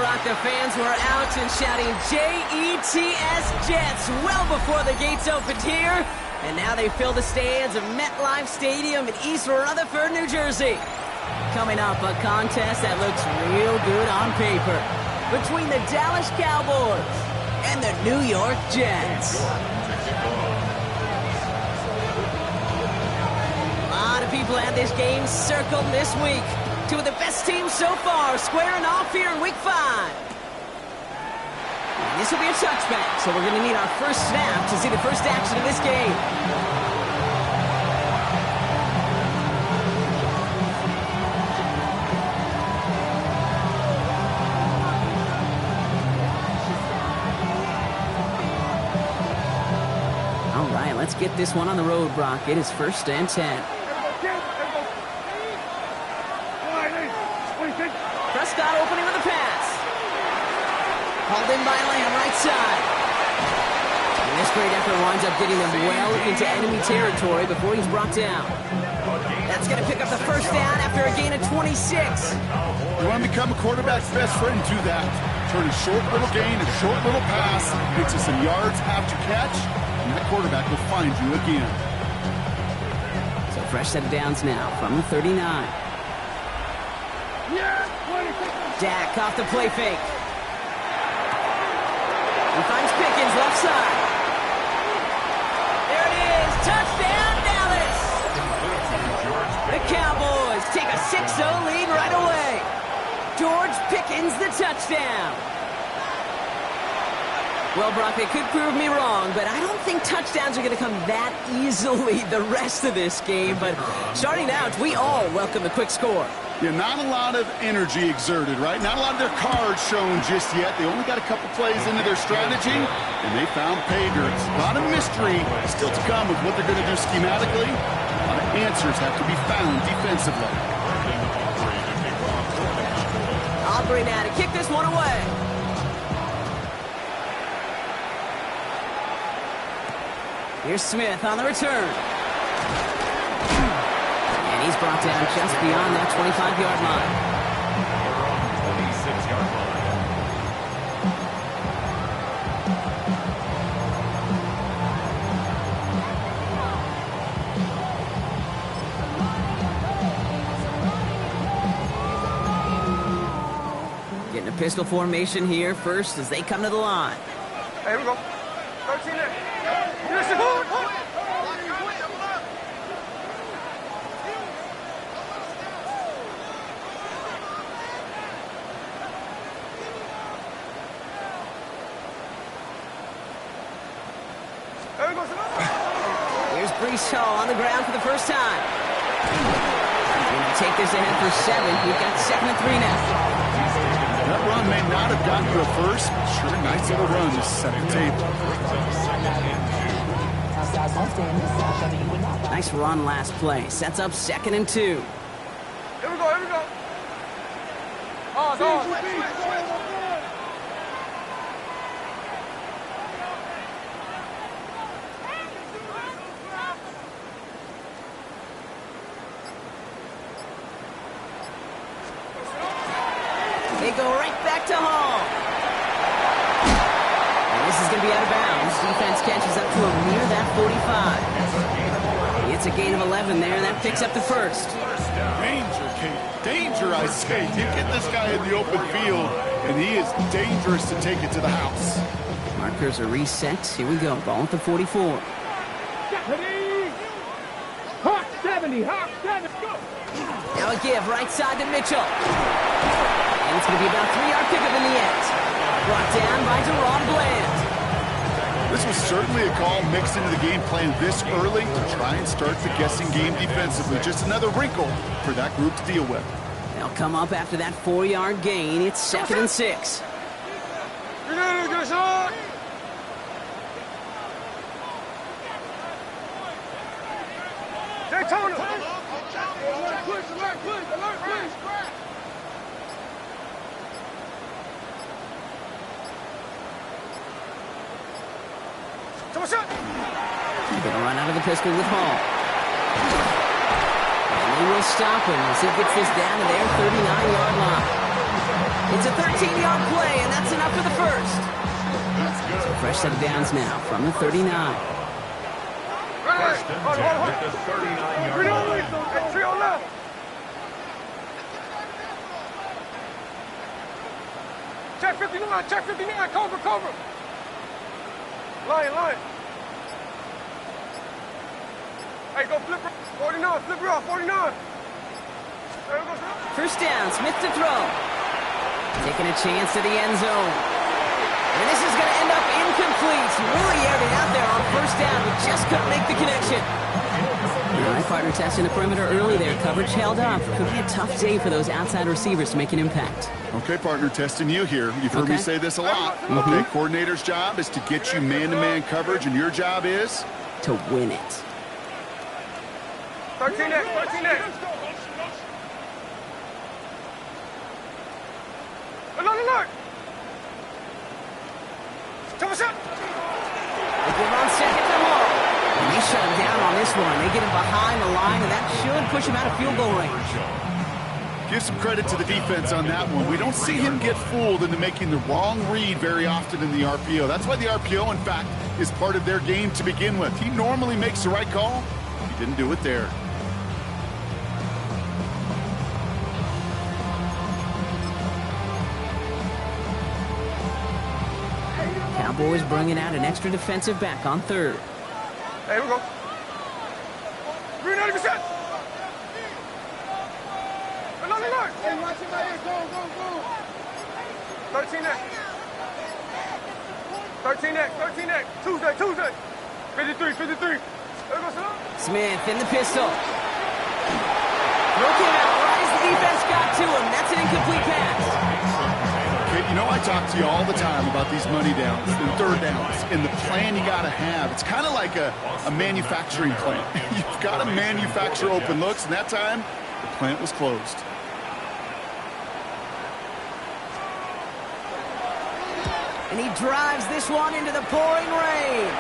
Brock, the fans were out and shouting J-E-T-S, Jets, well before the gates opened here. And now they fill the stands of MetLife Stadium in East Rutherford, New Jersey. Coming up, a contest that looks real good on paper between the Dallas Cowboys and the New York Jets. A lot of people had this game circled this week. Two of the best teams so far squaring off here in Week 5. And this will be a touchback, so we're going to need our first snap to see the first action of this game. All right, let's get this one on the road, Brock. It is 1st and 10. Prescott opening with a pass. Hauled in by Lamb, right side. And this great effort winds up getting them well into enemy territory before he's brought down. That's going to pick up the first down after a gain of 26. You want to become a quarterback's best friend, do that. Turn a short little gain, a short little pass, get you some yards after catch, and that quarterback will find you again. So fresh set of downs now from the 39. Dak off the play fake. He finds Pickens left side. There it is. Touchdown, Dallas. The Cowboys take a 6-0 lead right away. George Pickens the touchdown. Well, Brock, they could prove me wrong, but I don't think touchdowns are going to come that easily the rest of this game. But starting out, we all welcome the quick score. Yeah, not a lot of energy exerted, right? Not a lot of their cards shown just yet. They only got a couple plays into their strategy, and they found pay dirt. A lot of mystery still to come with what they're going to do schematically. A lot of answers have to be found defensively. Aubrey now to kick this one away. Here's Smith on the return. And he's brought down just beyond that 25-yard line. 26-yard line. Getting a pistol formation here first as they come to the line. Hey, here we go. 13 there. Here's Breece Hall on the ground for the first time. Going to take this ahead for 7. We've got 2nd and 3 now. That run may not have gotten you a first, but sure, nice little run to set the table. Nice run last play. Sets up 2nd and 2. Here we go, here we go. Oh, go. They go right back to Hall. And this is going to be out of bounds. Defense catches up to him near that 45. It's a gain of 11 there, and that picks up the first. Danger, Kate. Danger, I say. You get this guy in the open field, and he is dangerous to take it to the house. Markers are reset. Here we go. Ball at the 44. Hawk 70, Hawk 70, go! Now a give right side to Mitchell. And it's going to be about a 3-yard pickup in the end. Brought down by Deron Bland. This was certainly a call mixed into the game plan this early to try and start the guessing game defensively. Just another wrinkle for that group to deal with. They'll come up after that 4-yard gain. It's 2nd and 6. You're gonna get a shot! Daytona! Alert, push, alert, push, alert, push! Going to run out of the pistol with Hall. And they will stop him as he gets this down to their 39-yard line. It's a 13-yard play, and that's enough for the first. So fresh set of downs now from the 39. First and 10 at the 39-yard line. Hey, three on left. Check 59, check 59, cover. Line. Hey, go flip 49, flip it off, 49. There we go, sir. First down, Smith to throw. Taking a chance to the end zone. And this is going to end up incomplete. Really aired it out there on first down, but just couldn't make the connection. All right, partner testing the perimeter early there. Coverage held up. Could be a tough day for those outside receivers to make an impact. Okay, partner, testing you here. You've heard me say this a lot. Okay, coordinator's job is to get you man-to-man coverage, and your job is? To win it. 13X. Look. Thomas up. They give on second and long. And they shut him down on this one. They get him behind the line, and that should push him out of field goal range. Give some credit to the defense on that one. We don't see him get fooled into making the wrong read very often in the RPO. That's why the RPO, in fact, is part of their game to begin with. He normally makes the right call. He didn't do it there. Cowboys bringing out an extra defensive back on third. Hey, here we go. 390%. Look. Hey, watch him right here. Go. 13X. Tuesday. 53. There we go, son. Smith in the pistol. Look him out. Right as the defense got to him. That's an incomplete pass. You know, I talk to you all the time about these money downs and third downs and the plan you got to have. It's kind of like a manufacturing plant. You've got to manufacture open looks, and that time, the plant was closed. And he drives this one into the pouring rain.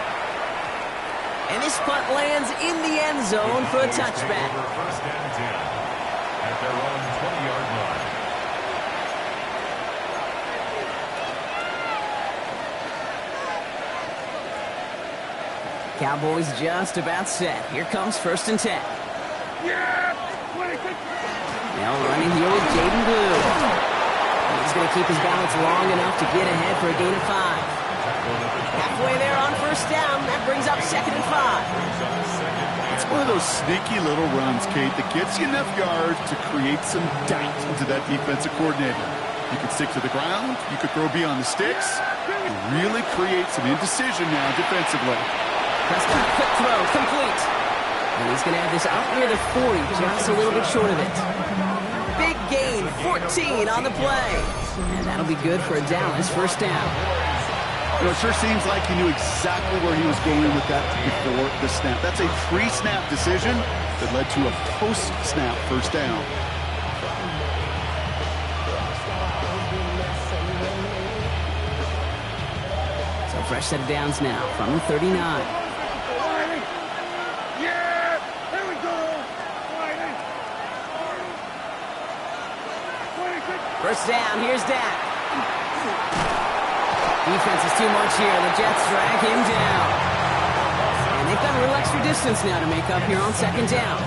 And this punt lands in the end zone for a touchback. First and 10 at their own 20-yard line. Cowboys just about set. Here comes first and 10. Now running here with Jaden Blue. He's going to keep his balance long enough to get ahead for a gain of 5. Halfway there on first down. That brings up second and 5. It's one of those sneaky little runs, Kate, that gets you enough yards to create some doubt into that defensive coordinator. You could stick to the ground. You could throw beyond the sticks. And really create some indecision now defensively. Prescott, quick throw, complete. And he's going to have this out near the 40, just a little bit short of it. Big gain, 14 on the play. And that'll be good for a Dallas first down. You know, it sure seems like he knew exactly where he was going with that before the snap. That's a pre-snap decision that led to a post-snap first down. So fresh set of downs now from the 39. First down, here's Dak. Defense is too much here. The Jets drag him down. And they've got a little extra distance now to make up here on second down.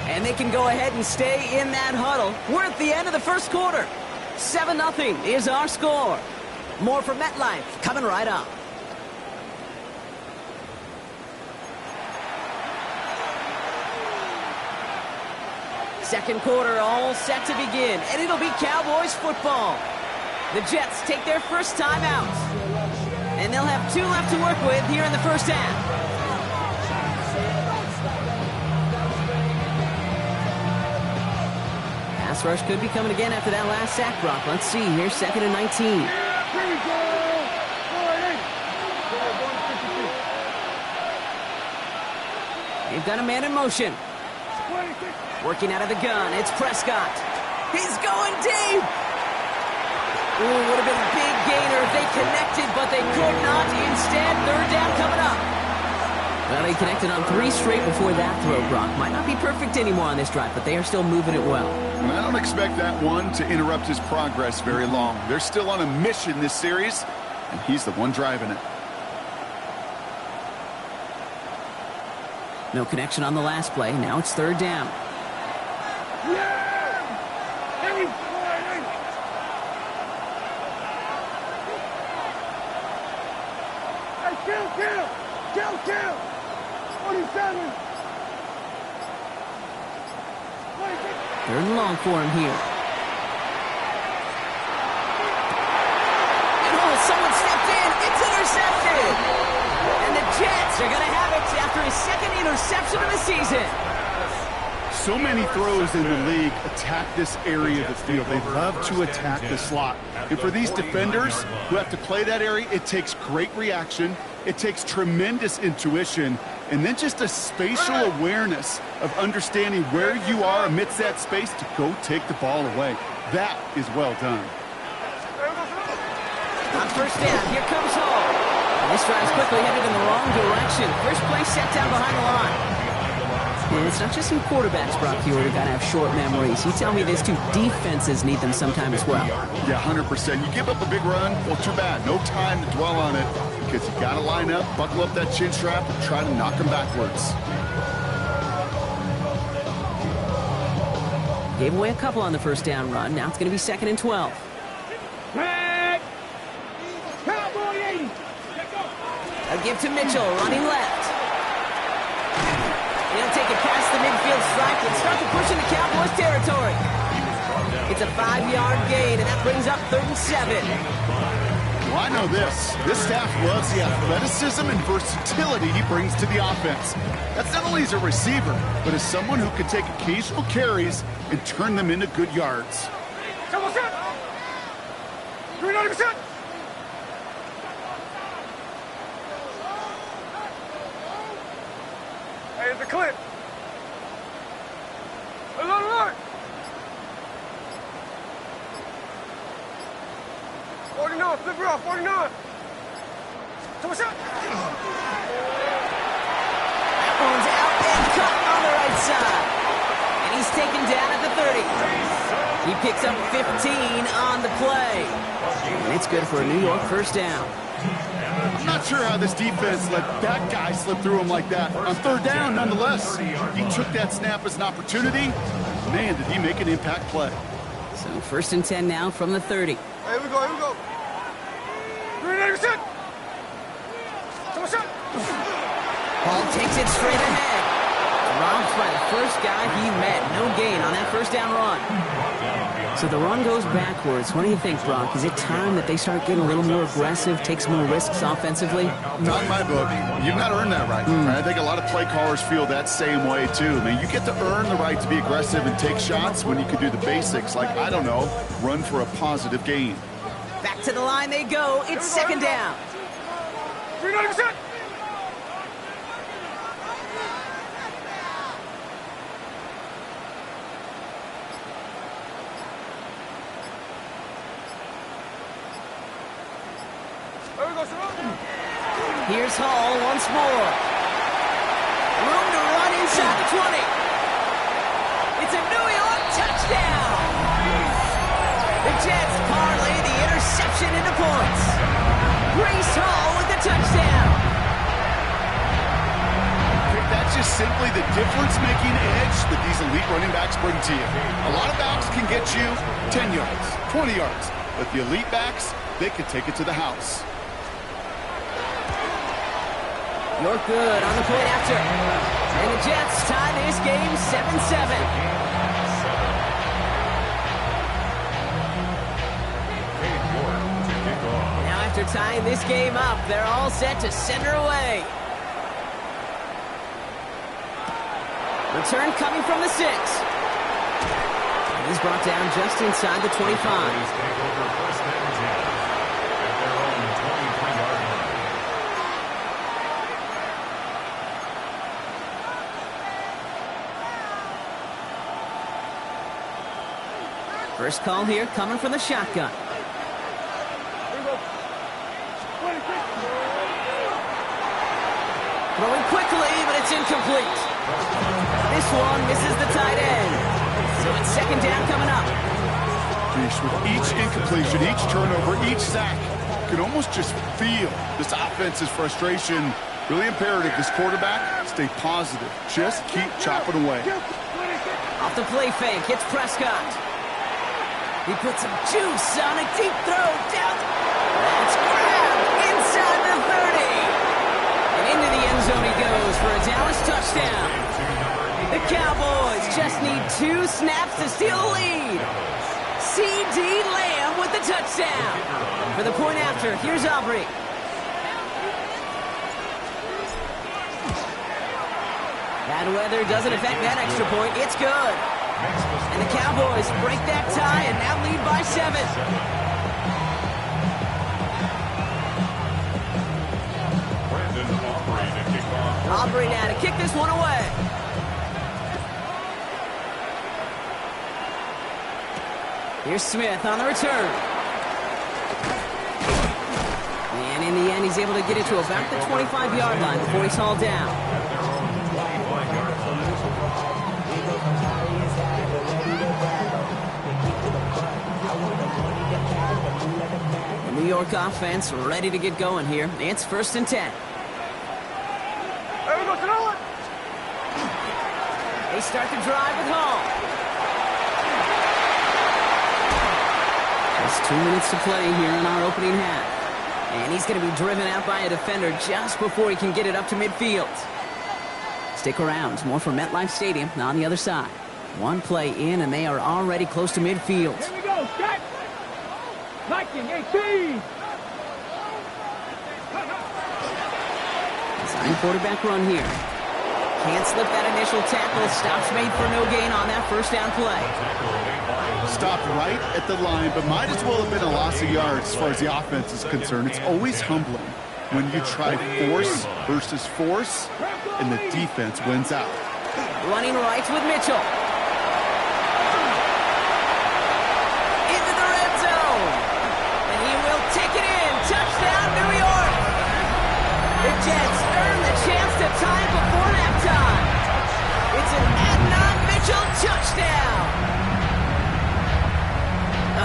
And they can go ahead and stay in that huddle. We're at the end of the first quarter. 7-0 is our score. More from MetLife coming right up. Second quarter all set to begin, and it'll be Cowboys football. The Jets take their first time out, and they'll have 2 left to work with here in the first half. Pass rush could be coming again after that last sack, Brock. Let's see. Here's second and 19. They've got a man in motion. Working out of the gun, it's Prescott. He's going deep. Ooh, would have been a big gainer if they connected, but they could not. Instead, third down coming up. Well, they connected on 3 straight before that throw, Brock. Might not be perfect anymore on this drive, but they are still moving it well. And I don't expect that one to interrupt his progress very long. They're still on a mission this series, and he's the one driving it. No connection on the last play. Now it's third down. Kill! 47! Third and long for him here. And someone stepped in. It's intercepted. And the Jets are going to have it after his second interception of the season. So many throws in the league attack this area of the field. They love to attack the slot. And for these defenders who have to play that area, it takes great reaction. It takes tremendous intuition. And then just a spatial awareness of understanding where you are amidst that space to go take the ball away. That is well done. On first down, here comes Hall. And this drive's quickly headed in the wrong direction. First play set down behind the line. And it's not just some quarterbacks, Brock, here who got to have short memories. You tell me these two defenses need them sometime as well. Yeah, 100%. You give up a big run, well, too bad. No time to dwell on it because you got to line up, buckle up that chin strap, and try to knock them backwards. Gave away a couple on the first down run. Now it's going to be 2nd and 12. A give to Mitchell, running left. He'll take it past the midfield stripe and start to push into Cowboys territory. It's a 5-yard gain, and that brings up 3rd and 7. Well, I know this. This staff loves the athleticism and versatility he brings to the offense. That's not only as a receiver, but as someone who can take occasional carries and turn them into good yards. 390%! Hey, it's a clip. Alert! 49, flip her off, 49. Someone shot. That one's out and cut on the right side. And he's taken down at the 30. He picks up 15 on the play. And it's good for a New York first down. I'm not sure how this defense let that guy slip through him like that. On third down, nonetheless, he took that snap as an opportunity. Man, did he make an impact play. So 1st and 10 now from the 30. Here we go. 390%. Someone shot. Hall takes it straight ahead. Robbed by the first guy he met. No gain on that first down run. So the run goes backwards. What do you think, Brock? Is it time that they start getting a little more aggressive, take some more risks offensively? Not in my book. You've got to earn that right. I think a lot of play callers feel that same way, too. I mean, you get to earn the right to be aggressive and take shots when you can do the basics, like, I don't know, run for a positive gain. Back to the line they go. It's 2nd down. 390%. Here's Hall once more. Room to run inside the 20. It's a New York touchdown. The Jets parlay the interception into points. Breece Hall with the touchdown. That's just simply the difference-making edge that these elite running backs bring to you. A lot of backs can get you 10 yards, 20 yards, but the elite backs, they can take it to the house. You're good on the point after. And the Jets tie this game 7-7. Now after tying this game up, they're all set to send her away. Return coming from the 6. And he's brought down just inside the 25. First call here coming from the shotgun. Throwing quickly, but it's incomplete. This one misses the tight end. So it's second down coming up. Geesh, with each incompletion, each turnover, each sack, you can almost just feel this offense's frustration. Really imperative, this quarterback, stay positive. Just keep chopping away. Off the play fake, hits Prescott. He puts some juice on a deep throw down. That's grabbed inside the 30. And into the end zone he goes for a Dallas touchdown. The Cowboys just need 2 snaps to steal the lead. C.D. Lamb with the touchdown. For the point after, here's Aubrey. Bad weather doesn't affect that extra point. It's good. And the Cowboys break that tie and now lead by 7. Aubrey now to kick this one away. Here's Smith on the return. And in the end, he's able to get it to about the 25-yard line before he's hauled down. The New York offense ready to get going here. It's 1st and 10. They start the drive with Hall. Just 2 minutes to play here in our opening half. And he's going to be driven out by a defender just before he can get it up to midfield. Stick around. More from MetLife Stadium on the other side. 1 play in, and they are already close to midfield. Here we go, Scott. Viking 18. Design quarterback run here. Can't slip that initial tackle. Stops made for no gain on that first down play. Stopped right at the line, but might as well have been a loss of yards as far as the offense is concerned. It's always humbling when you try force versus force, and the defense wins out. Running right with Mitchell. Into the red zone. And he will take it in. Touchdown, New York. The Jets earn the chance to tie before halftime. It's an Adnan Mitchell touchdown.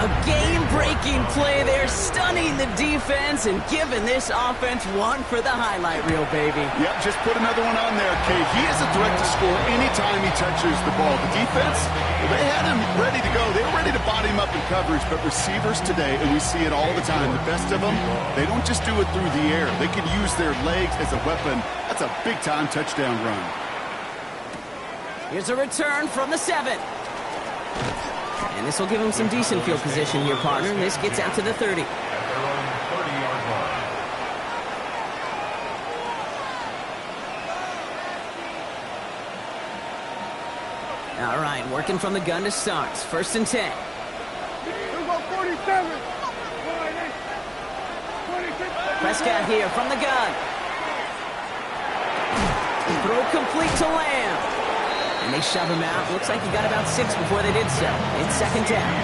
A game-breaking play there, stunning the defense and giving this offense one for the highlight reel, baby. Yep, just put another one on there, Kate. He is a threat to score anytime he touches the ball. The defense, well, they had him ready to go. They were ready to body him up in coverage, but receivers today, and we see it all the time, the best of them, they don't just do it through the air. They can use their legs as a weapon. That's a big-time touchdown run. Here's a return from the 7. And this will give him some decent field position here, partner. This gets out to the 30. All right, working from the gun to start. 1st and 10. Prescott here from the gun. Throw complete to Lamb. And they shove him out. Looks like he got about 6 before they did so. It's 2nd down.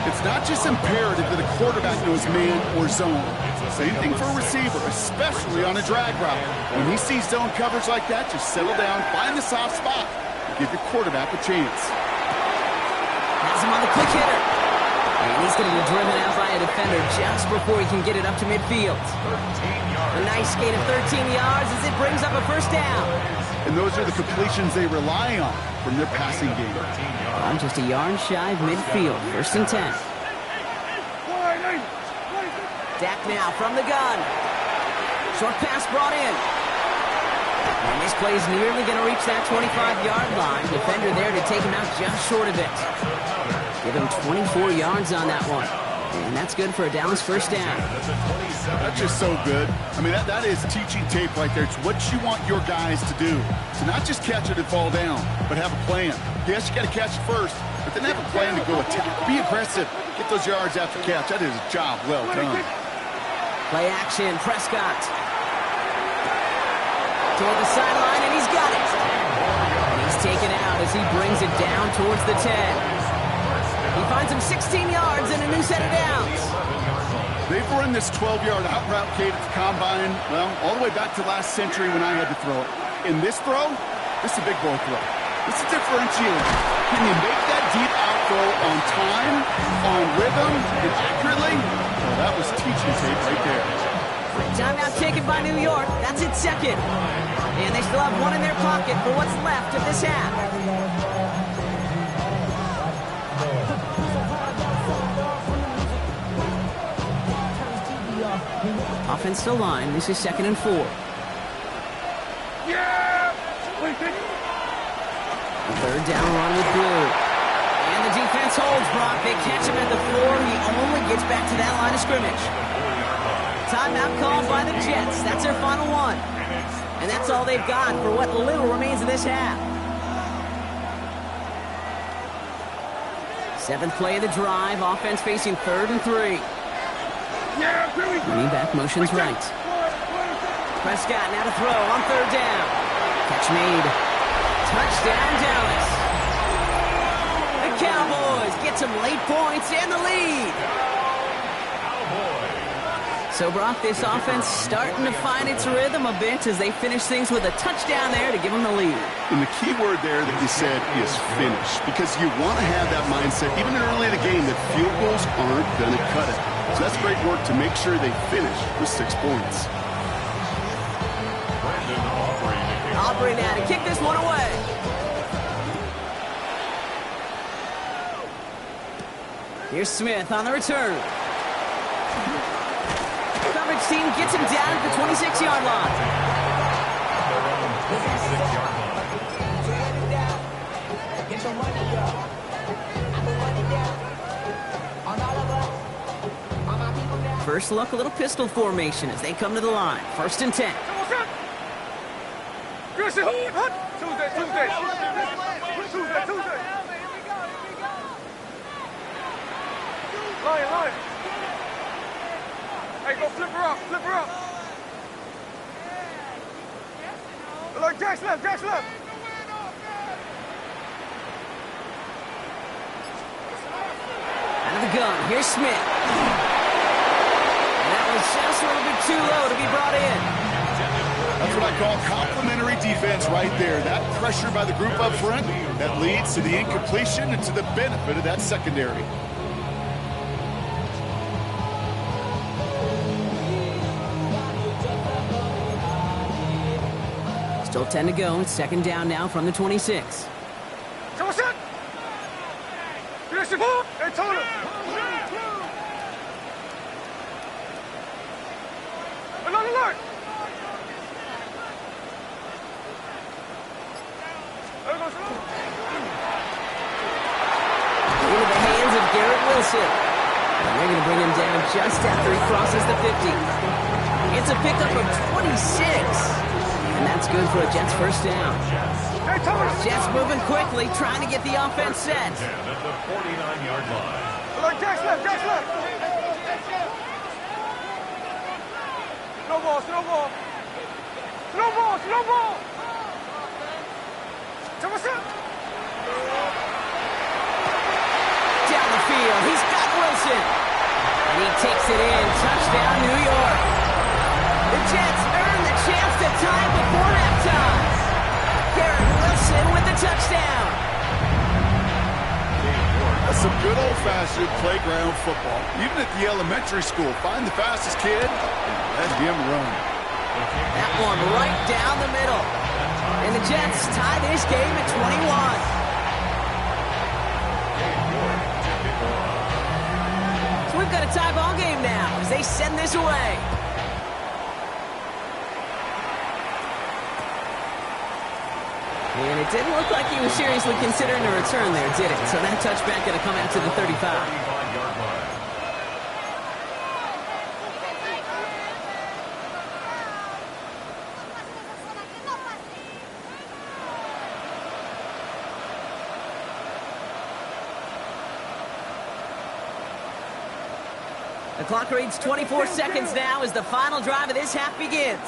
It's not just imperative that a quarterback knows man or zone. Same thing for a receiver, especially on a drag route. When he sees zone coverage like that, just settle down, find the soft spot, and give your quarterback a chance. Has him on the quick hitter. And he's going to be driven out by a defender just before he can get it up to midfield. A nice gain of 13 yards as it brings up a 1st down. And those are the completions they rely on from their passing game. I'm just a yard shy of midfield. 1st and 10. Dak now from the gun. Short pass brought in. And this play is nearly going to reach that 25-yard line. Defender there to take him out just short of it. Give him 24 yards on that one. And that's good for a Dallas 1st down. That's just so good. I mean, that is teaching tape right there. It's what you want your guys to do. To not just catch it and fall down, but have a plan. Yes, you got to catch it first, but then have a plan to go attack. Be aggressive. Get those yards after catch. That is a job well done. Play action, Prescott. Toward the sideline, and he's got it. And he's taken out as he brings it down towards the 10. He finds him 16 yards and a new set of downs. They've run this 12-yard out route, Kate, at the combine, well, all the way back to last century when I had to throw it. In this throw, this is a big boy throw. This is differentiating. Can you make that deep out throw on time, on rhythm, and accurately? Well, that was teaching tape right there. Timeout taken by New York. That's its second. And they still have one in their pocket for what's left of this half. Offensive line. This is 2nd and 4. Yeah! The third down run with Blue. And the defense holds Brock. They catch him at the 4. He only gets back to that line of scrimmage. Timeout called by the Jets. That's their final one. And that's all they've got for what little remains of this half. 7th play of the drive. Offense facing 3rd and 3. Yeah, Running back motions right. Prescott now to throw on 3rd down. Catch made. Touchdown, Dallas. The Cowboys get some late points and the lead. So, Brock, this offense starting to find its rhythm a bit as they finish things with a touchdown there to give them the lead. And the key word there that you said is finish, because you want to have that mindset, even early in the game, that field goals aren't going to cut it. So that's great work to make sure they finish with 6 points. Aubrey now to kick this one away. Here's Smith on the return. Coverage team gets him down at the 26-yard line. First look, a little pistol formation as they come to the line. 1st and 10. Tuesday. Line. Hey, go flip her up. Look, Jack's left. Out of the gun, here's Smith. And that was just a little bit too low to be brought in. That's what I call complimentary defense right there. That pressure by the group up front, that leads to the incompletion and to the benefit of that secondary. Still 10 to go. It's 2nd down now from the 26. Come on, set. Finish the ball. Hey, Tony. Another line. Into the hands of Garrett Wilson. And they're going to bring him down just after he crosses the 50. It's a pickup of 26. And that's good for a Jets 1st down. Jets moving quickly, trying to get the offense set. At the 49-yard line. Look, Jack's left. No ball. Come on, set. Down the field, he's got Wilson. And he takes it in. Touchdown, New York. The Jets earn the chance to tie before halftime. Garrett Wilson with the touchdown. That's some good old-fashioned playground football. Even at the elementary school, find the fastest kid and let him run. That one right down the middle. And the Jets tie this game at 21. So we've got a tie ball game now as they send this away. And it didn't look like he was seriously considering a return there, did it? So that touchback going to come out to the 35. 35-yard line. The clock reads 24 seconds now as the final drive of this half begins.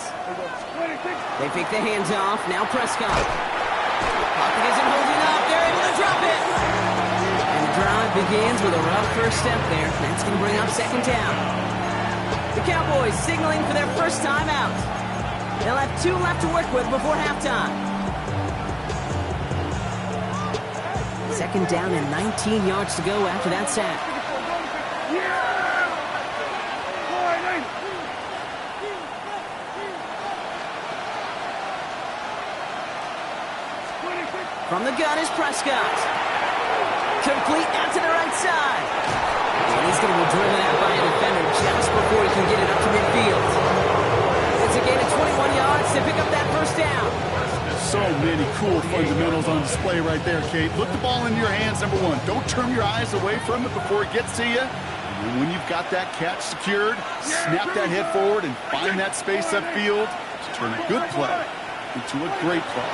They pick the hands off. Now Prescott. Pocket isn't holding up. They're able to drop it. And the drive begins with a rough first step there. That's going to bring up 2nd down. The Cowboys signaling for their first timeout. They'll have 2 left to work with before halftime. Second down and 19 yards to go after that sack. From the gun is Prescott. Complete out to the right side. And he's going to be driven out by a defender just before he can get it up to midfield. It's a gain of 21 yards to pick up that first down. So many cool fundamentals on display right there, Kate. Look the ball in your hands, number one. Don't turn your eyes away from it before it gets to you. And when you've got that catch secured, snap that head forward and find that space upfield to turn a good play into a great play.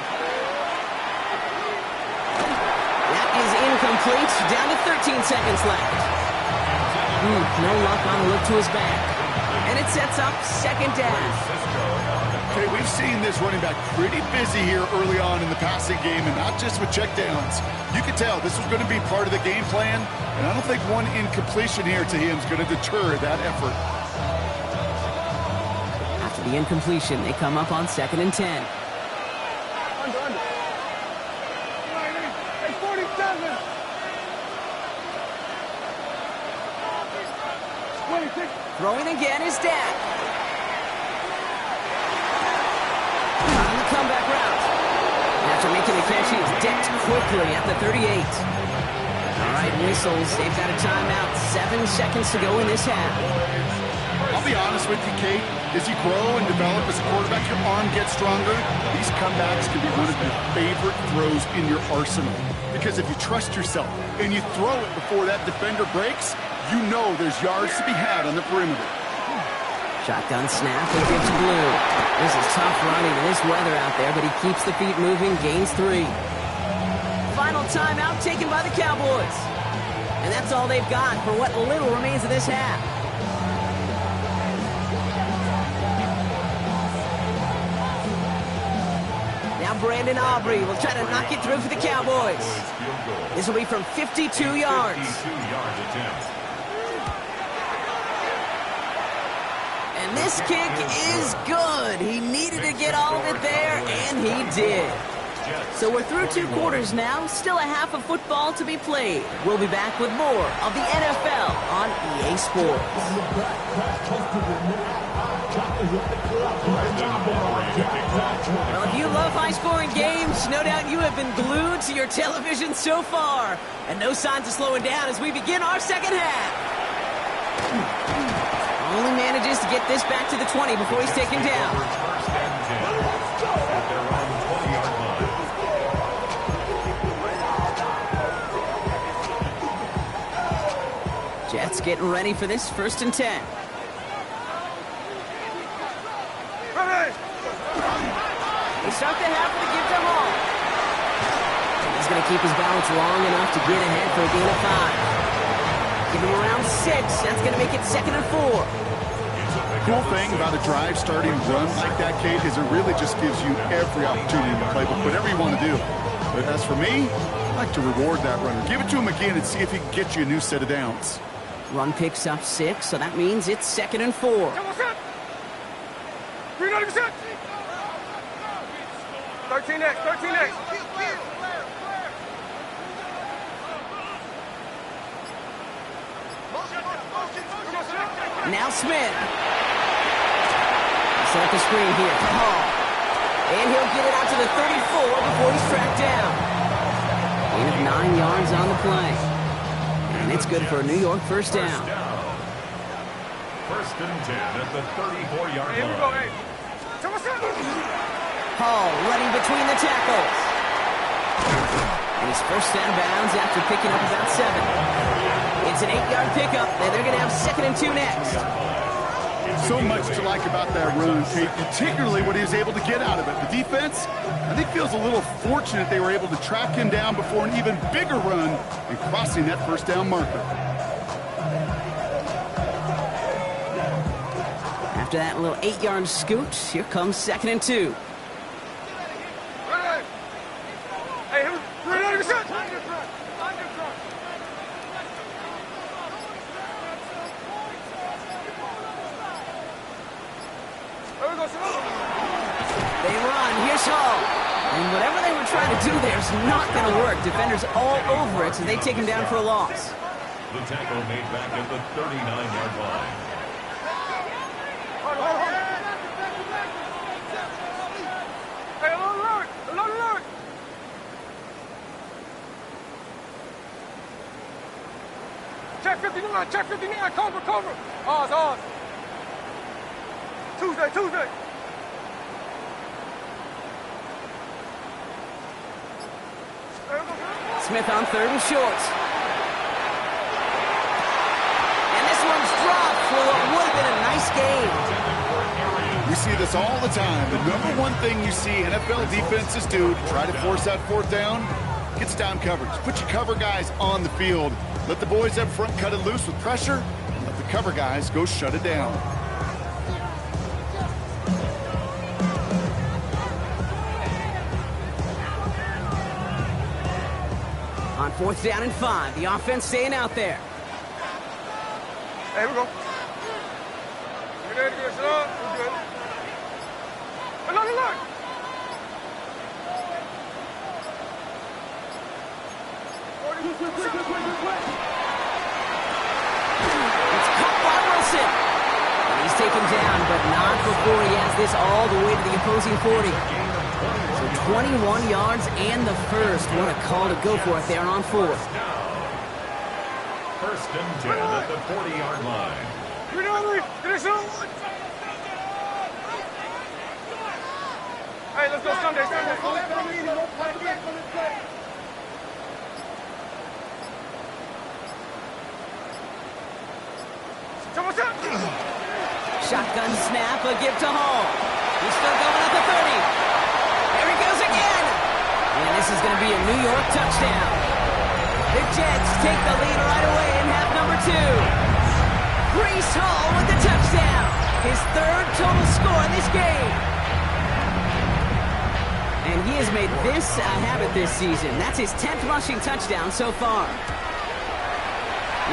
That is incomplete. Down to 13 seconds left. No luck on a look to his back. And it sets up second down. Okay, we've seen this running back pretty busy here early on in the passing game, and not just with checkdowns. You can tell this was going to be part of the game plan, and I don't think one incompletion here to him is going to deter that effort. After the incompletion, they come up on 2nd and 10. Under. Hey, 47. 26. Throwing again is Dak. On the comeback route. After making the catch, he is decked quickly at the 38. All right, whistles. They've got a timeout. 7 seconds to go in this half. I'll be honest with you, Kate. As you grow and develop as a quarterback, your arm gets stronger. These comebacks can be one of your favorite throws in your arsenal. Because if you trust yourself and you throw it before that defender breaks, you know there's yards to be had on the perimeter. Shotgun snap and give to Blue. This is tough running in this weather out there, but he keeps the feet moving, gains 3. Final timeout taken by the Cowboys. And that's all they've got for what little remains of this half. Now Brandon Aubrey will try to knock it through for the Cowboys. This will be from 52 yards. 52 yards attempt. And this kick is good. He needed to get all of it there, and he did. So we're through 2 quarters now. Still a half of football to be played. We'll be back with more of the NFL on EA Sports. Well, if you love high-scoring games, no doubt you have been glued to your television so far. And no signs of slowing down as we begin our second half. Only manages to get this back to the 20 before he's taken down. First and 10 at their own 20-yard line. Jets getting ready for this 1st and 10. They start the half with a give to Hall. He's going to keep his balance long enough to get ahead for a gain of 5. Give him around 6. That's going to make it 2nd and 4. Cool thing about a drive starting run like that, Kate, is it really just gives you every opportunity to play with whatever you want to do. But as for me, I like to reward that runner. Give it to him again and see if he can get you a new set of downs. Run picks up 6, so that means it's 2nd and 4. 13X. Now Smith. Set up the screen here for Hall. And he'll get it out to the 34 before he's tracked down. Gain of 9 yards on the play. And it's good for a New York first down. First and 10 at the 34-yard line. Here we go, hey. Hall running between the tackles. And he's first out of bounds after picking up about 7. It's an 8-yard pickup, and they're going to have 2nd and 2 next. So much to like about that run, Kate, particularly what he was able to get out of it. The defense, I think, feels a little fortunate they were able to track him down before an even bigger run and crossing that first down marker. After that little 8-yard scoot, here comes 2nd and 2. Hey, 300%. And whatever they were trying to do there is not going to work. Defenders all over it, so they take him down for a loss. The tackle made back at the 39-yard line. Hey, alert! Check 59, cover. Ours. Tuesday. Smith on 3rd and short. And this one's dropped for what would have been a nice game. We see this all the time. The number one thing you see NFL defenses do to try to force that 4th down, gets down coverage. Put your cover guys on the field. Let the boys up front cut it loose with pressure, and let the cover guys go shut it down. On 4th down and 5, the offense staying out there. Hey, we go. Get ready to get set up. We're good. Alert! It's caught by Wilson. And he's taken down, but not before he has this all the way to the opposing 40. So 21 yards and the first. What a call to go for it there on 4th. 1st and 10 at the 40-yard line. Hey, let's go Sunday. Shotgun snap, a give to Hall. He's still going at the 30. There he goes again. And this is going to be a New York touchdown. The Jets take the lead right away in half number 2. Breece Hall with the touchdown. His 3rd total score in this game. And he has made this a habit this season. That's his 10th rushing touchdown so far.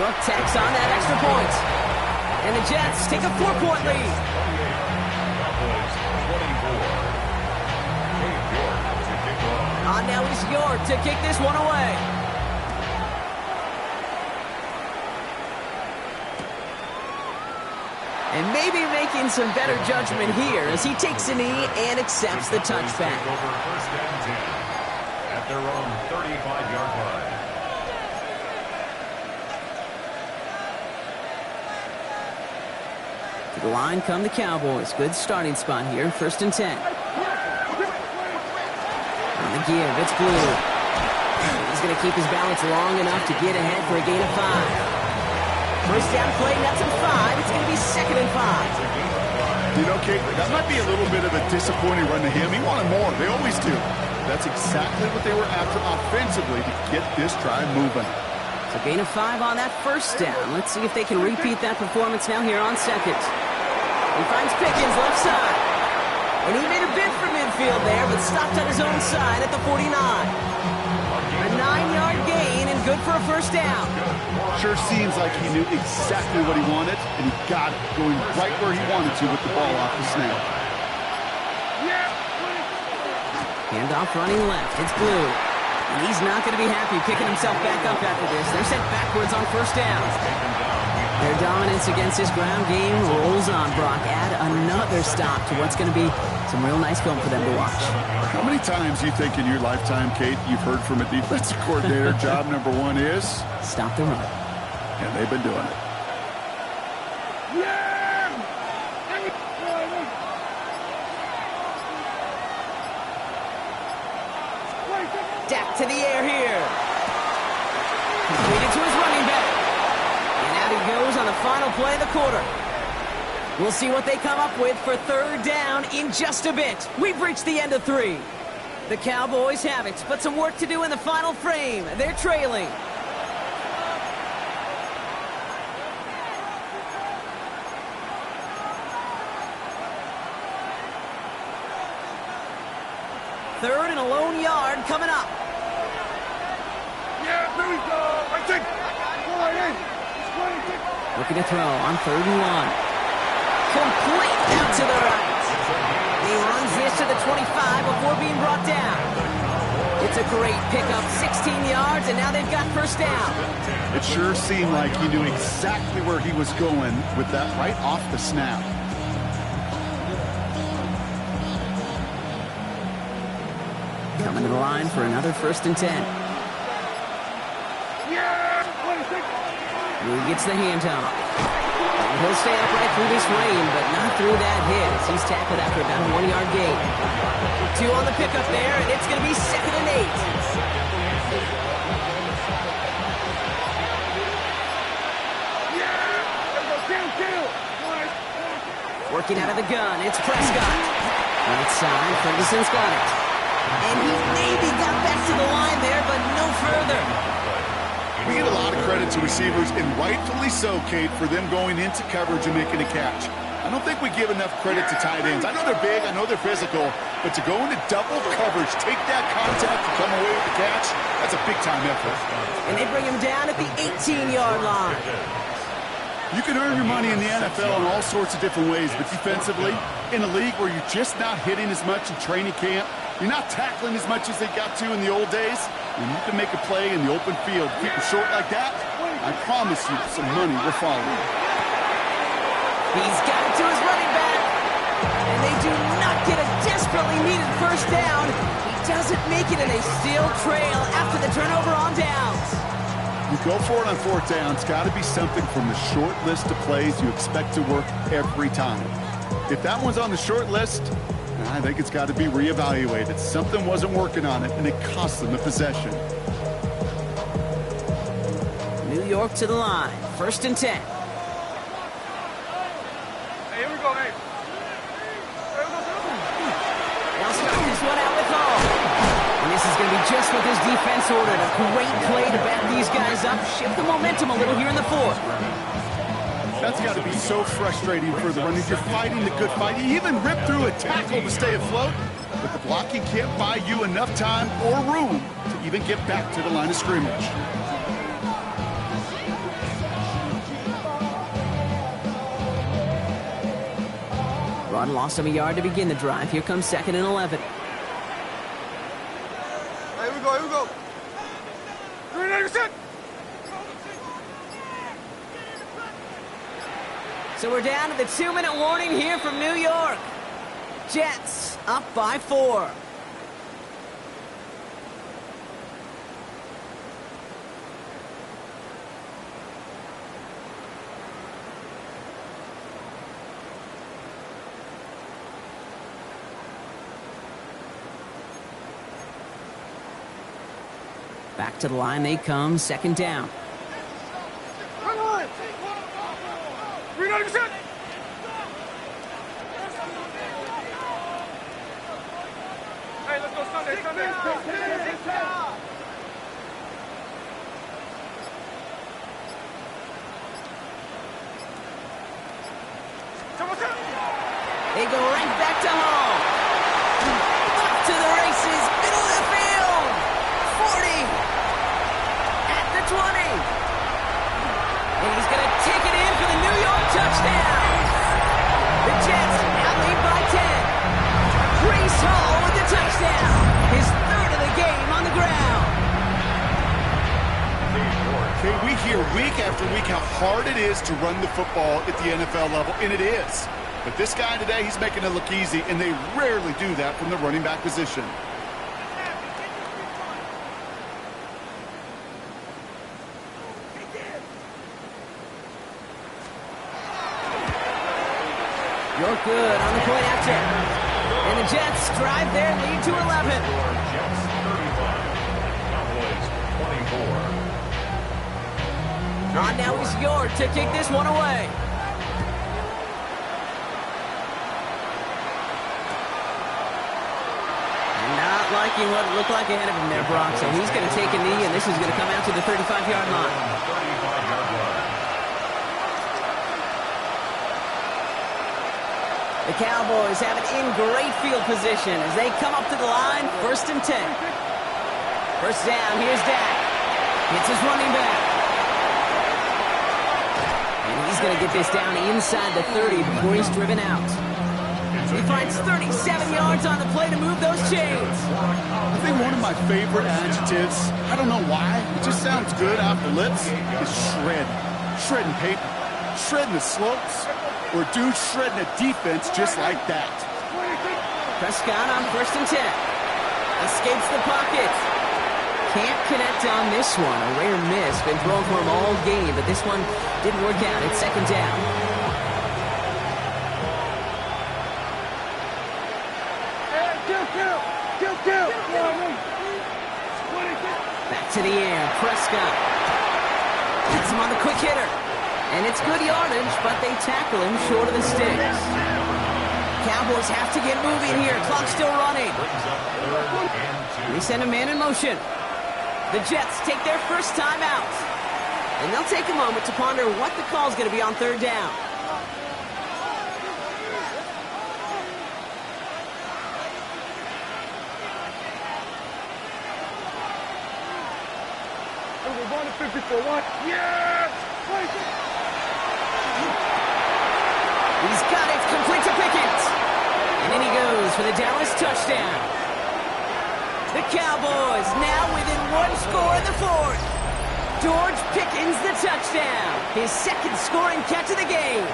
York tacks on that extra point. And the Jets take a 4-point lead. Now is York to kick this one away. And maybe making some better judgment here as he takes a knee and accepts the touchback. Over 1st and 10 at their own 35-yard line. To the line come the Cowboys. Good starting spot here. 1st and 10. On the give, it's Blue. He's going to keep his balance long enough to get ahead for a gain of 5. 1st down play, that's a 5. It's going to be 2nd and 5. You know, Kate, that might be a little bit of a disappointing run to him. He wanted more. They always do. That's exactly what they were after offensively to get this drive moving. So gain of 5 on that 1st down. Let's see if they can repeat that performance now here on 2nd. He finds Pickens left side. And he made a bid for midfield there, but stopped on his own side at the 49. A 9-yard gain and good for a 1st down. Sure seems like he knew exactly what he wanted, and he got it, going right where he wanted to with the ball off the snap. Handoff running left. It's Blue. And he's not going to be happy picking himself back up after this. They're sent backwards on 1st down. Their dominance against this ground game rolls on, Brock. Add another stop to what's going to be some real nice film for them to watch. How many times do you think in your lifetime, Kate, you've heard from a defensive coordinator, job number 1 is? Stop the run. And they've been doing it. Dak to the air here. Completed to his running back. And out he goes on the final play of the quarter. We'll see what they come up with for 3rd down in just a bit. We've reached the end of 3. The Cowboys have it, but some work to do in the final frame. They're trailing. Third and a lone yard coming up. Yeah, there we go. I think. Looking to throw on 3rd and 1. Complete out to the right. He runs this to the 25 before being brought down. It's a great pickup, 16 yards, and now they've got first down. It sure seemed like he knew exactly where he was going with that right off the snap. Coming to the line for another 1st and 10. He gets the handoff. He'll stay upright through this rain, but not through that hit as he's tackled after about a 1-yard gain. 2 on the pickup there, and it's going to be 2nd and 8. Working out of the gun, it's Prescott. Right side, Ferguson's got it. And he maybe got back to the line there, but no further. We get a lot of credit to receivers, and rightfully so, Kate, for them going into coverage and making a catch. I don't think we give enough credit to tight ends. I know they're big, I know they're physical, but to go into double coverage, take that contact and come away with the catch, that's a big-time effort. And they bring him down at the 18-yard line. You can earn your money in the NFL in all sorts of different ways, but defensively, in a league where you're just not hitting as much in training camp, you're not tackling as much as they got to in the old days, and you can make a play in the open field. Keep it short like that, I promise you some money will follow. He's got it to his running back, and they do not get a desperately needed first down. He doesn't make it, and they still trail after the turnover on downs. You go for it on 4th down. It's got to be something from the short list of plays you expect to work every time. If that one's on the short list, I think it's got to be reevaluated. Something wasn't working on it, and it cost them the possession. New York to the line. 1st and 10. Hey, here we go, hey. They'll start this one out with Hall. And this is going to be just what this defense ordered. A great play to back these guys up. Shift the momentum a little here in the 4th. That's got to be so frustrating for the running. You're fighting the good fight. You even rip through a tackle to stay afloat, but the blocking can't buy you enough time or room to even get back to the line of scrimmage. Rod lost him a yard to begin the drive. Here comes 2nd and 11. Hey, here we go, here we go. 3-9%. So we're down to the 2-minute warning here from New York. Jets up by 4. Back to the line they come, 2nd down. 3-9%. Hey, let's go Sunday, Sunday. They go right back to home. Up to the races, middle of the field. 40. At the 20. And he's going to take it in for the New York touchdown. The Jets now lead by 10. Breece Hall with the touchdown. His 3rd of the game on the ground. Okay, we hear week after week how hard it is to run the football at the NFL level, and it is. But this guy today, he's making it look easy, and they rarely do that from the running back position. You're good on the point after. And the Jets drive their lead to 11. Jets 35. Cowboys 24. On now is York to kick this one away. Not liking what it looked like ahead of him there, Brock. So he's going to take a knee, and this is going to come out to the 35-yard line. 35-yard line. The Cowboys have it in great field position as they come up to the line, 1st and 10. First down, here's Dak. Hits his running back. And he's going to get this down inside the 30 before he's driven out. He finds 37 yards on the play to move those chains. I think one of my favorite adjectives, I don't know why, it just sounds good off the lips, is shred. Shredding paper, shredding the slopes, or dude shredding a defense just like that. Prescott on 1st and 10. Escapes the pocket. Can't connect on this one. A rare miss. Been thrown for him all game, but this one didn't work out. It's 2nd down. Back to the air. Prescott. Gets him on the quick hitter. And it's good yardage, but they tackle him short of the sticks. Cowboys have to get moving here. Clock still running. They send a man in motion. The Jets take their first time out. And they'll take a moment to ponder what the call's going to be on 3rd down. Yes! He's got it. Complete to Pickens. And in he goes for the Dallas touchdown. The Cowboys now within 1 score in the 4th. George Pickens the touchdown. His 2nd scoring catch of the game.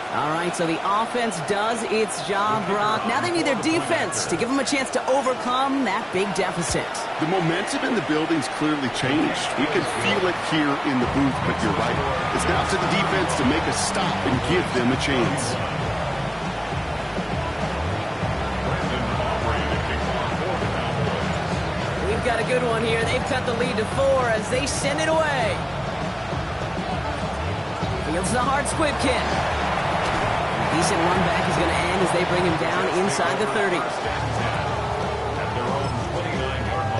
All right, so the offense does its job, Brock. Now they need their defense to give them a chance to overcome that big deficit. The momentum in the building's clearly changed. We can feel it here in the booth, but you're right. It's now to the defense to make a stop and give them a chance. We've got a good one here. They've cut the lead to 4 as they send it away. Fields the hard squib kick. Decent run back is going to end as they bring him down inside the 30. At their own 29-yard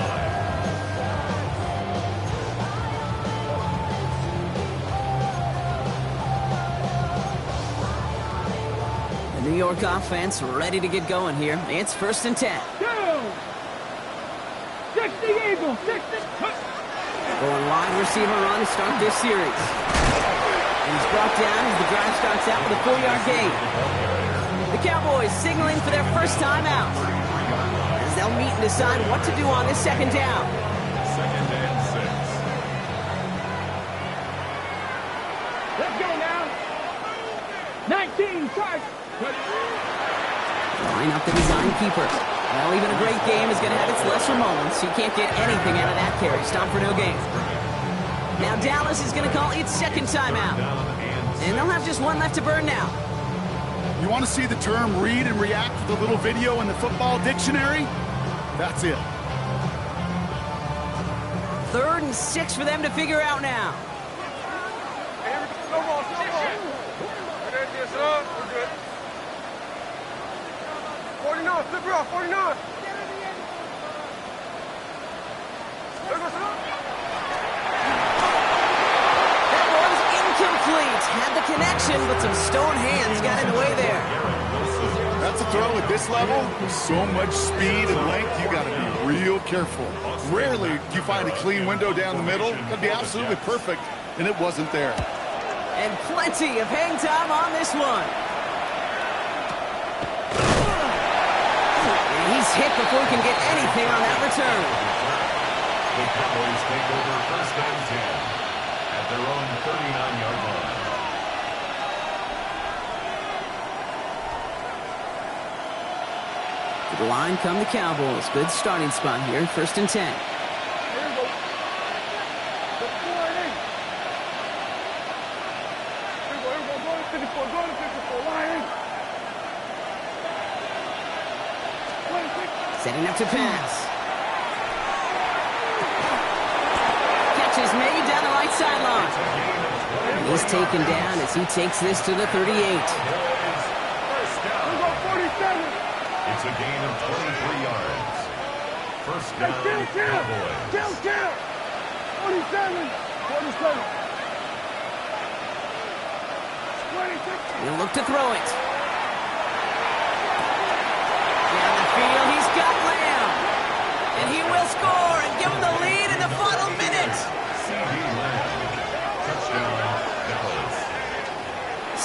line. The New York offense ready to get going here. It's 1st and 10. Going wide receiver run to start this series. And he's brought down as the drive starts out with a 4-yard gain. The Cowboys signaling for their first time out. As they'll meet and decide what to do on this 2nd down. 2nd and 6. Let's go now. 19, charge. Line up the design keeper. Well, even a great game is going to have its lesser moments. You can't get anything out of that carry. Stop for no gain. Now Dallas is going to call its 2nd timeout. And they'll have just one left to burn now. You want to see the term read and react with a little video in the football dictionary? That's it. 3rd and 6 for them to figure out now. No ball, no ball. Yes, sir. We're good. 49, flip her off, 49. That one's incomplete. Had the connection, but some stone hands got in the way there. That's a throw at this level. With so much speed and length, you got to be real careful. Rarely do you find a clean window down the middle. That'd be absolutely perfect, and it wasn't there. And plenty of hang time on this one. And he's hit before he can get anything on that return. The Cowboys take over 1st and 10 at their own 39-yard line. To the line come the Cowboys. Good starting spot here, 1st and 10. Setting up to pass. Catch is made down the right sideline. He's taken down as he takes this to the 38. First down. It's a gain of 23 yards. First down, Cowboys. Count. 47. 26. He'll look to throw it. Down the field, he's got Lamb. And he will score and give him the lead in the final minute. C.D. Lamb. Touchdown, Dallas.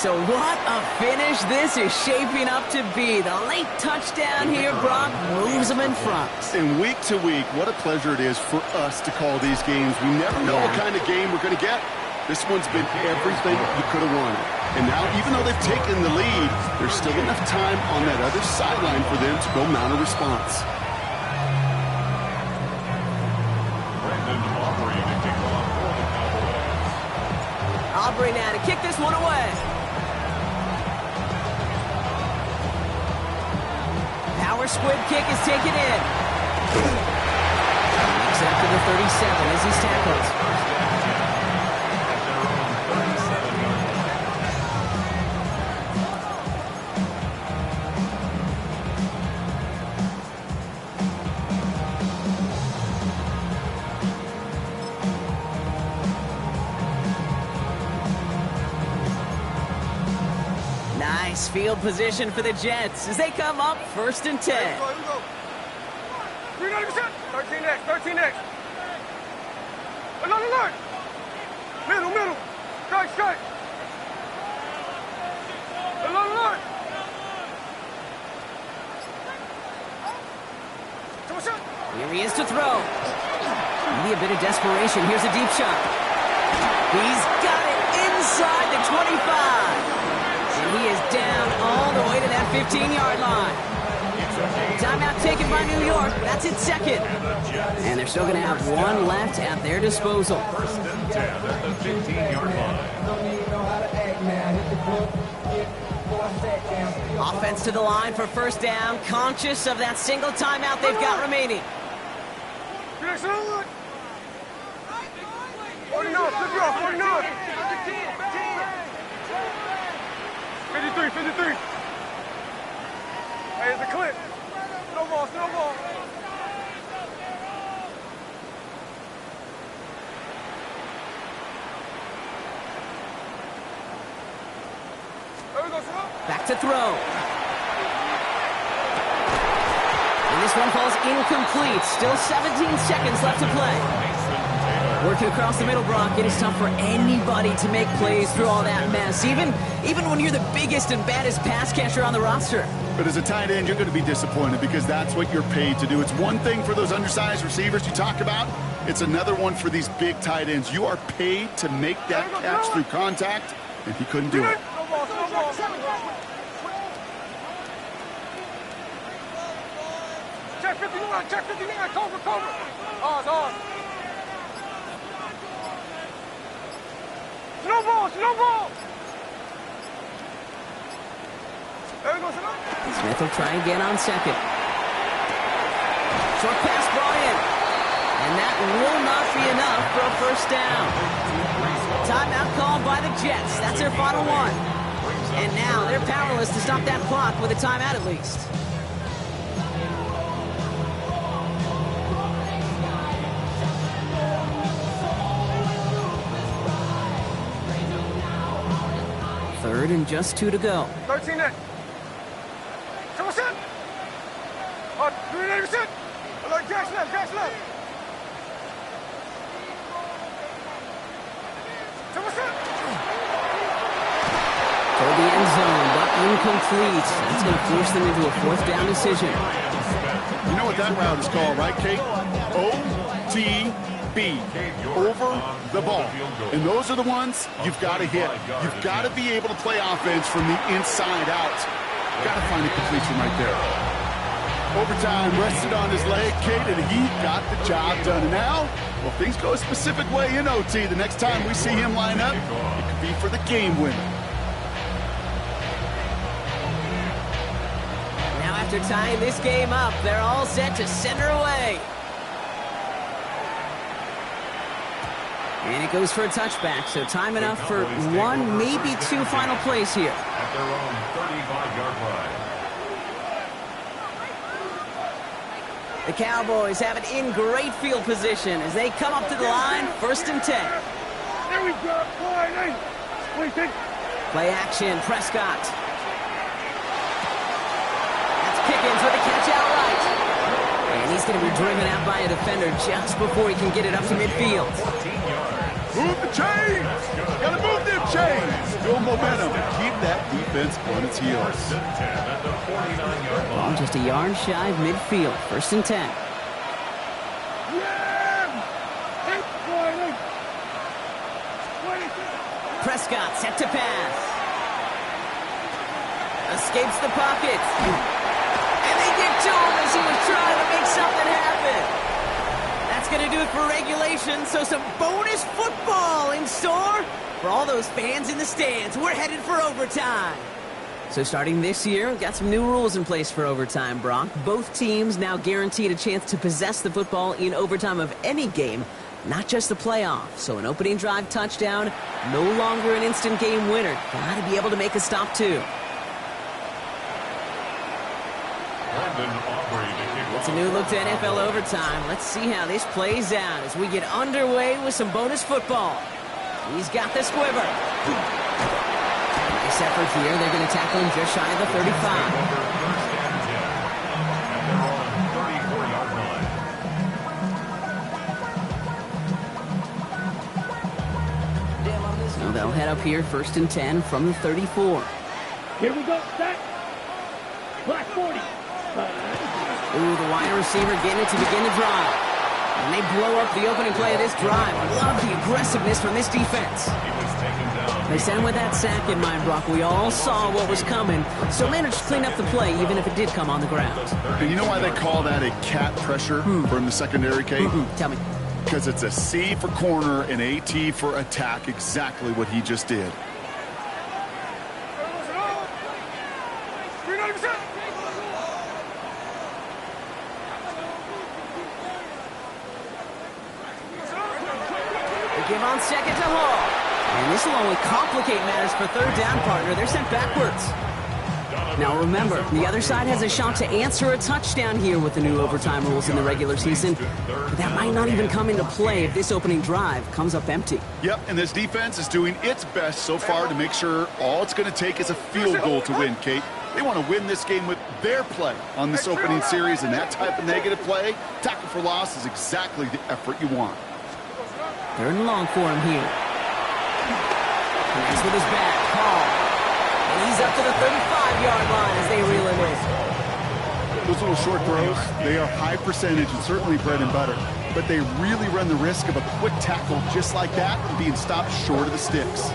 So what a finish this is shaping up to be. The late touchdown here, Brock, moves them in front. And week to week, what a pleasure it is for us to call these games. We never know what kind of game we're going to get. This one's been everything you could have wanted. And now, even though they've taken the lead, there's still enough time on that other sideline for them to go mount a response. Aubrey now to kick this one away. Power squib kick is taken in. He's after the 37 as he's tackled. Nice field position for the Jets as they come up 1st and 10. Here we go. 13 next, 13 next. Alert. Middle. Strike. Alert. Here he is to throw. Maybe a bit of desperation. Here's a deep shot. He's got it inside the 25. And he is down all the way to that 15-yard line. Timeout taken by New York. That's its second. And they're still going to have one left at their disposal. 1st and 10 at the 15-yard line. Offense to the line for 1st down. Conscious of that single timeout they've got remaining. 49, flip it off, 49. 53. Hey, it's a clip. Snowball. There we go, Back to throw. And this one falls incomplete. Still 17 seconds left to play. Working across the middle, Brock, it is tough for anybody to make plays through all that mess, even when you're the biggest and baddest pass catcher on the roster. But as a tight end, you're going to be disappointed because that's what you're paid to do. It's one thing for those undersized receivers you talk about. It's another one for these big tight ends. You are paid to make that catch through contact, and he couldn't do it. Check 59, cover. Ours. Snowball. There we go, Smith will try again on second. Short pass brought in. And that will not be enough for a 1st down. Timeout called by the Jets. That's their final one. And now they're powerless to stop that clock with a timeout at least. Third and just 2 to go. 13 next. What's that? 380%. Alert, Jack's left. What's that? Toward the end zone, but incomplete. That's going to force them into a 4th down decision. You know what that route is called, right, Kate? OTB. Over the ball. And those are the ones you've got to hit. You've got to be able to play offense from the inside out. Got to find a completion right there. Overtime rested on his leg, Kate, and he got the job done. And now, well, things go a specific way in OT. The next time we see him line up, it could be for the game winner. Now after tying this game up, they're all set to send her away. And it goes for a touchback, so time enough for one, maybe 2 final plays here. At their own 35-yard line. The Cowboys have it in great field position as they come up to the line, 1st and 10. There we go. Play action, Prescott. That's Pickens with a catch outright. And he's going to be driven out by a defender just before he can get it up to midfield. Move the chains! Gotta move them chains. Build momentum. Keep that defense on its heels. First and 10 at the 49-yard Ball line. just a yard shy of midfield. First and 10. Prescott set to pass. Escapes the pocket. And they get to him as he was trying to make something happen. That's going to do it for regulation, so some bonus football in store for all those fans in the stands. We're headed for overtime. So starting this year, we've got some new rules in place for overtime, Brock. Both teams now guaranteed a chance to possess the football in overtime of any game, not just the playoff. So an opening drive touchdown, no longer an instant game winner. Got to be able to make a stop, too. It's a new look to NFL overtime. Let's see how this plays out as we get underway with some bonus football. He's got the squiver. Nice effort here. They're going to tackle him just shy of the 35. First and 10. And they're on 34-yard line. So they'll head up here, first and 10 from the 34. Here we go, set. Black 40. Ooh, the wide receiver getting it to begin the drive. And they blow up the opening play of this drive. Love the aggressiveness from this defense. He was taken down. They send with that sack in mind, Brock. We all saw what was coming, so managed to clean up the play, even if it did come on the ground. And you know why they call that a cat pressure from the secondary, Kate? Tell me. Because it's a C for corner and a T for attack, exactly what he just did. Give on second to Hall. And this will only complicate matters for third down, partner. They're sent backwards. Now remember, the other side has a shot to answer a touchdown here with the new overtime rules in the regular season. But that might not even come into play if this opening drive comes up empty. Yep, and this defense is doing its best so far to make sure all it's going to take is a field goal to win, Kate. They want to win this game with their play on this opening series, and that type of negative play, tackle for loss, is exactly the effort you want. Third and long for him here. Connects with his back. Hall. And he's up to the 35-yard line as they reel him in. Those little short throws, they are high percentage and certainly bread and butter. But they really run the risk of a quick tackle just like that and being stopped short of the sticks.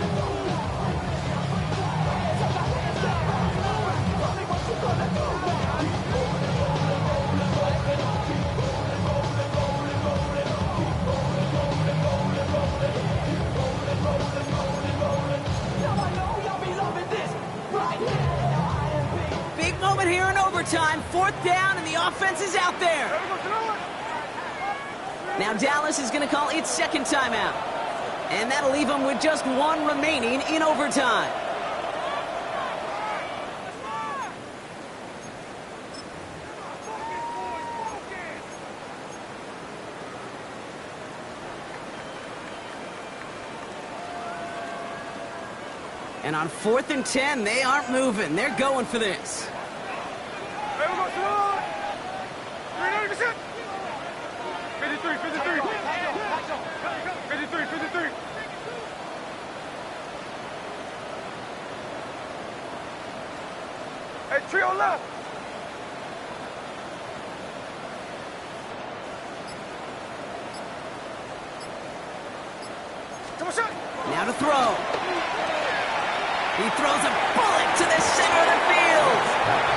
Time, fourth down, and the offense is out there. Now Dallas is going to call its second timeout. And that'll leave them with just one remaining in overtime. And on 4th and 10, they aren't moving. They're going for this. 53. Hey, trio left. Now to throw. He throws a bullet to the center of the field.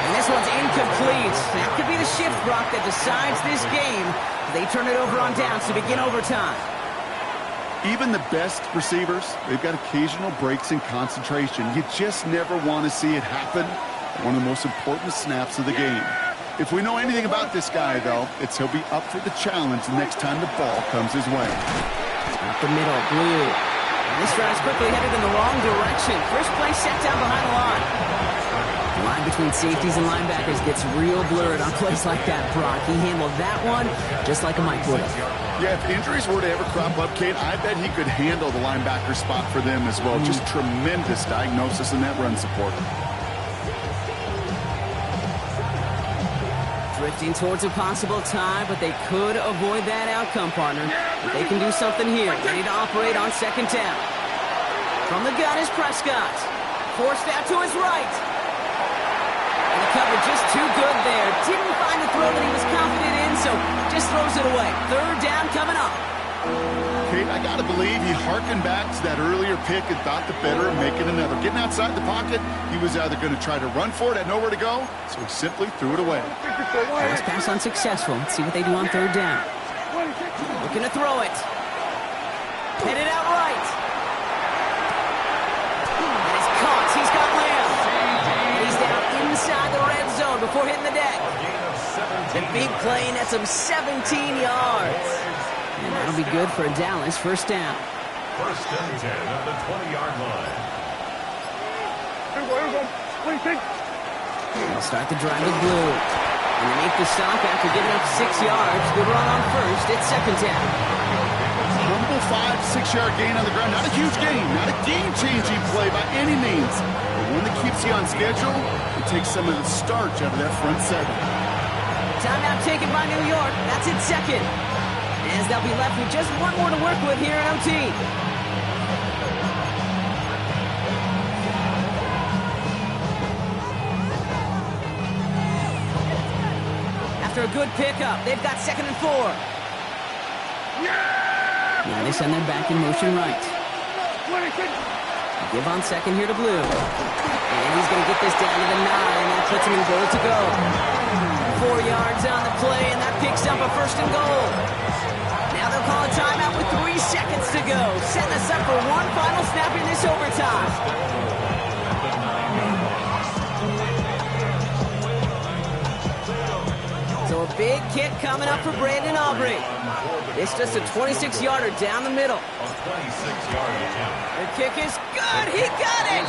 And this one's incomplete. That could be the shift, Brock, that decides this game. They turn it over on downs to begin overtime. Even the best receivers, they've got occasional breaks in concentration. You just never want to see it happen. One of the most important snaps of the game. If we know anything about this guy, though, it's he'll be up for the challenge the next time the ball comes his way. Up the middle, blue. And this drive's quickly headed in the wrong direction. First play set down behind the line. The line between safeties and linebackers gets real blurred on plays like that, Brock. He handled that one just like a Mike would have. Yeah, if injuries were to ever crop up, Kate, I bet he could handle the linebacker spot for them as well. Just tremendous diagnosis in that run support. Drifting towards a possible tie, but they could avoid that outcome, partner. But they can do something here. Ready to operate on second down. From the gun is Prescott. Forced out to his right. And the cover just too good there. Didn't find the throw that he was confident in, so just throws it away. Third down coming up. Kate, I got to believe he hearkened back to that earlier pick and thought the better of making another. Getting outside the pocket, he was either going to try to run for it, had nowhere to go, so he simply threw it away. First pass unsuccessful. Let's see what they do on third down. Looking to throw it. Headed out right. And it's caught. He's got Lamb. And he's down inside the red zone before hitting the deck. The big play nets him 17 yards. And that'll be good for Dallas. First down. First and 10 at the 20-yard line. They'll start the drive with blue. And they make the stop after giving up 6 yards. Good run on first. It's second down. Humble 5-6-yard gain on the ground. Not a huge gain. Not a game-changing play by any means. But one that keeps you on schedule and takes some of the starch out of that front seven. Timeout taken by New York. That's its second. As they'll be left with just one more to work with here in OT. After a good pickup, they've got 2nd and 4. Now they send their back in motion right. Give on second here to Blue. And he's going to get this down to the 9. That puts him in goal to go. 4 yards on the play, and that picks up a 1st and goal. Now they'll call a timeout with 3 seconds to go. Setting us up for one final snap in this overtime. So a big kick coming up for Brandon Aubrey. It's just a 26-yarder down the middle. The kick is good. He got it.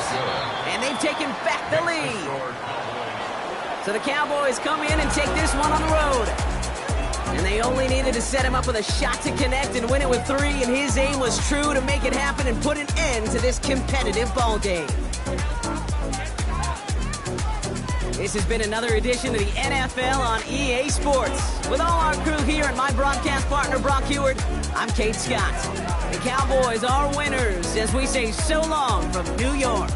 And they've taken back the lead. So the Cowboys come in and take this one on the road. And they only needed to set him up with a shot to connect and win it with 3, and his aim was true to make it happen and put an end to this competitive ball game. This has been another edition of the NFL on EA Sports. With all our crew here and my broadcast partner, Brock Heward, I'm Kate Scott. The Cowboys are winners as we say so long from New York.